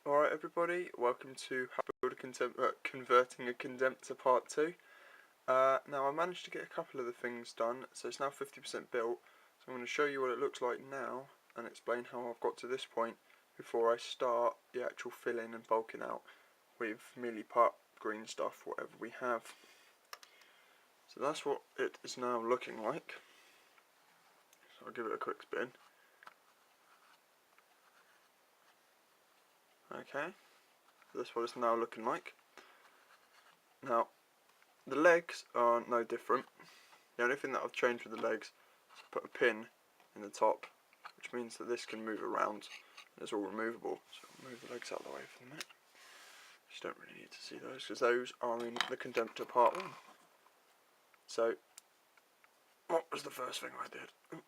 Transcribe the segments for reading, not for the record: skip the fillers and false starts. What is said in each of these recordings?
Alright everybody, welcome to How to Build a Converting a Contemptor Part 2. Now I managed to get a couple of the things done, so it's now 50% built. So I'm going to show you what it looks like now and explain how I've got to this point before I start the actual filling and bulking out with mealy pup, green stuff, whatever we have. So that's what it is now looking like. So I'll give it a quick spin. Okay, so that's what it's now looking like. Now, the legs are no different. The only thing that I've changed with the legs is put a pin in the top, which means that this can move around and it's all removable. So I'll move the legs out of the way for a minute. You just don't really need to see those because those are in the Contemptor Part 1. So, what was the first thing I did?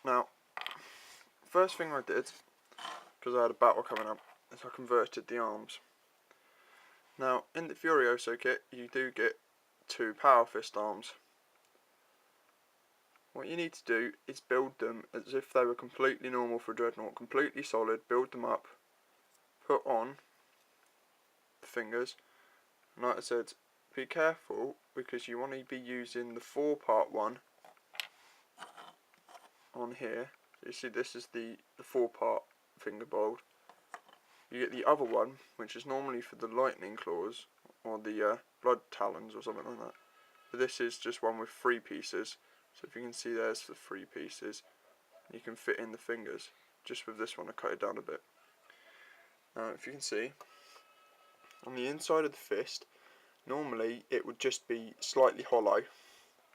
Now, first thing I did, because I had a battle coming up, is I converted the arms. Now, in the Furioso kit, you do get 2 Power Fist arms. What you need to do is build them as if they were completely normal for Dreadnought, completely solid, build them up, put on the fingers. And like I said, be careful because you want to be using the 4-part one on here. So you see this is the 4-part finger bolt. You get the other one, which is normally for the lightning claws or the blood talons or something like that. But this is just one with 3 pieces. So if you can see there's the 3 pieces. You can fit in the fingers. Just with this one I cut it down a bit. Now if you can see, on the inside of the fist, normally it would just be slightly hollow.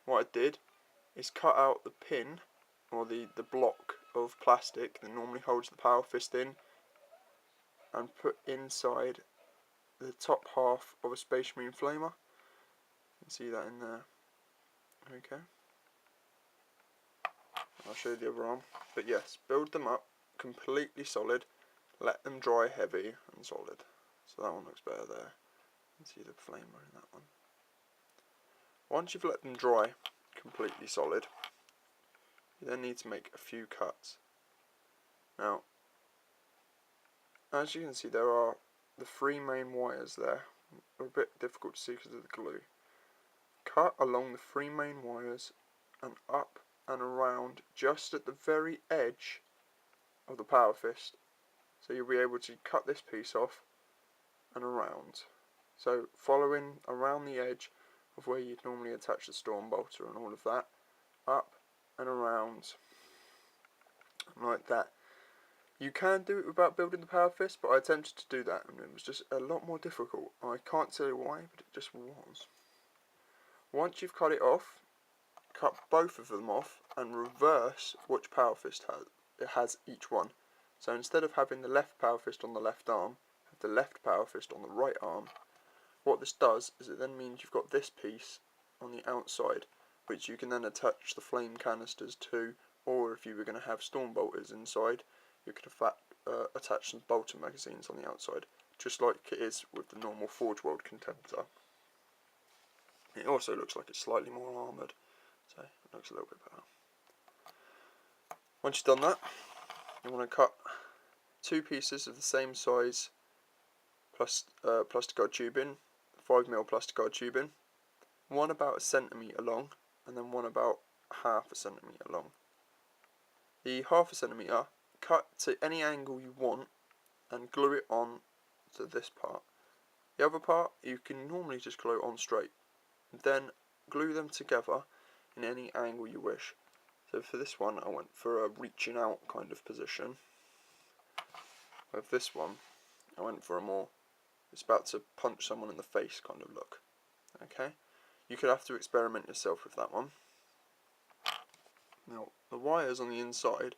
What I did is cut out the pin, or the block of plastic that normally holds the Power Fist in, and put inside the top half of a Space Marine Flamer. You can see that in there. Okay. I'll show you the other arm. But yes, build them up completely solid. Let them dry heavy and solid. So that one looks better there. You can see the flamer in that one. Once you've let them dry completely solid, you then need to make a few cuts. Now, as you can see, there are the 3 main wires there. They're a bit difficult to see because of the glue. Cut along the 3 main wires and up and around just at the very edge of the Power Fist. So you'll be able to cut this piece off and around. So following around the edge of where you'd normally attach the Stormbolter and all of that, up and around like that. You can do it without building the Power Fist, but I attempted to do that and it was just a lot more difficult. I can't tell you why, but it just was. Once you've cut it off, cut both of them off and reverse which Power Fist has each one. So instead of having the left Power Fist on the left arm, have the left Power Fist on the right arm. What this does is it then means you've got this piece on the outside, which you can then attach the flame canisters to, or if you were going to have Stormbolters inside, you could attach some bolter magazines on the outside, just like it is with the normal Forge World Contemptor. It also looks like it's slightly more armoured, so it looks a little bit better. Once you've done that, you want to cut 2 pieces of the same size plastic guard tubing, 5mm plastic guard tubing, one about 1 centimetre long, and then one about half a centimetre long. The half a centimetre, cut to any angle you want and glue it on to this part. The other part you can normally just glue it on straight. Then glue them together in any angle you wish. So for this one I went for a reaching out kind of position. With this one I went for a more, it's about to punch someone in the face kind of look. Okay, you could have to experiment yourself with that one. Now the wires on the inside,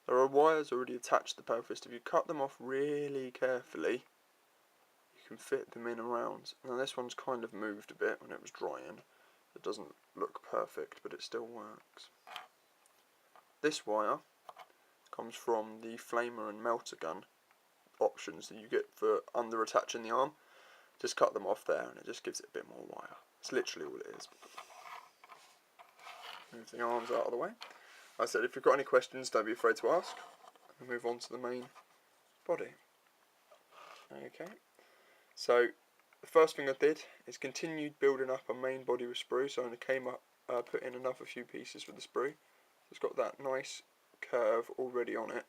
there are wires already attached to the Power Fist. If you cut them off really carefully, you can fit them in around. Now this one's kind of moved a bit when it was drying. It doesn't look perfect, but it still works. This wire comes from the Flamer and Melter gun options that you get for under attaching the arm. Just cut them off there and it just gives it a bit more wire. It's literally all it is. Move the arms out of the way. Like I said, if you've got any questions, don't be afraid to ask. and move on to the main body. Okay, so the first thing I did is continued building up a main body with sprue, so I came up, put in another few pieces with the sprue. It's got that nice curve already on it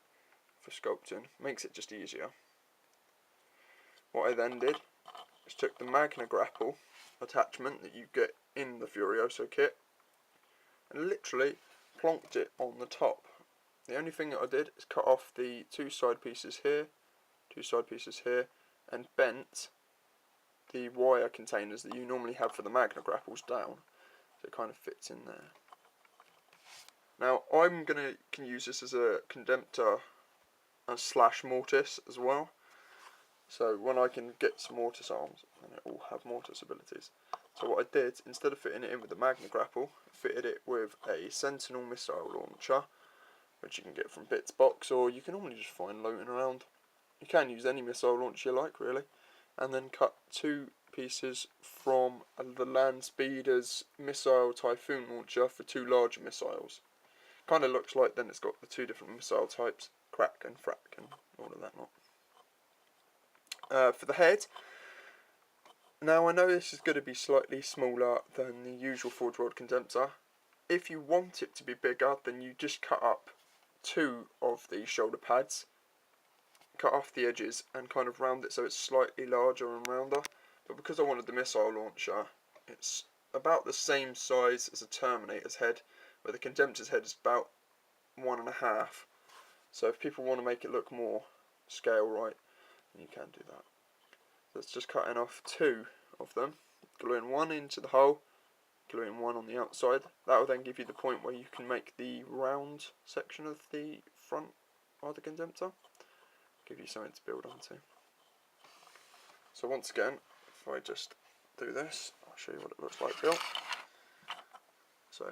for sculpting, makes it just easier. What I then did is took the Magna Grapple attachment that you get in the Furioso kit and literally plonked it on the top. The only thing that I did is cut off the two side pieces here, and bent the wire containers that you normally have for the Magna Grapples down, so it kind of fits in there. Now I'm can use this as a Contemptor and slash mortis as well. So when I can get some mortis arms, and it will have mortis abilities. So what I did, instead of fitting it in with the Magna Grapple, fitted it with a Sentinel missile launcher, which you can get from Bits Box, or you can normally just find floating around. You can use any missile launcher you like, really. And then cut two pieces from the Land Speeder's missile Typhoon launcher for two larger missiles. Kind of looks like then it's got the two different missile types, crack and frack and all of that lot. For the head, now I know this is going to be slightly smaller than the usual Forge World Contemptor. If you want it to be bigger, then you just cut up two of the shoulder pads, cut off the edges and kind of round it so it's slightly larger and rounder. But because I wanted the missile launcher, it's about the same size as a Terminator's head, where the Contemptor's head is about 1.5. So if people want to make it look more scale right, you can do that. So it's just cutting off two of them, gluing one into the hole, gluing one on the outside. That will then give you the point where you can make the round section of the front of the Contemptor. Give you something to build onto. So once again, if I just do this, I'll show you what it looks like built. So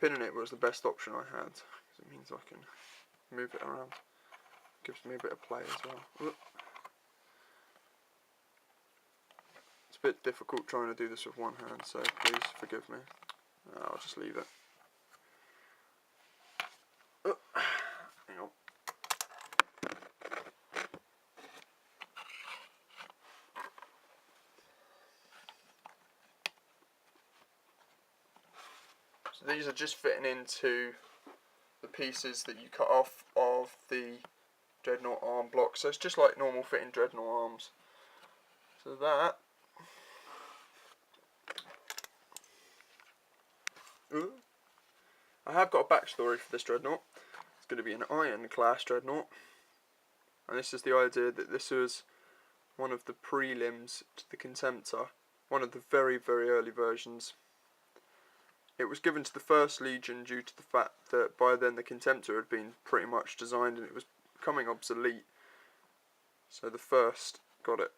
pinning it was the best option I had, because it means I can move it around. Gives me a bit of play as well. It's a bit difficult trying to do this with one hand, so please forgive me. I'll just leave it. Hang on. So these are just fitting into the pieces that you cut off of the Dreadnought arm block. So it's just like normal fitting Dreadnought arms. So that I have got a backstory for this Dreadnought. It's going to be an Iron class Dreadnought, and this is the idea that this was one of the prelims to the Contemptor, one of the very, very early versions. It was given to the First Legion due to the fact that by then the Contemptor had been pretty much designed and it was becoming obsolete. So the First got it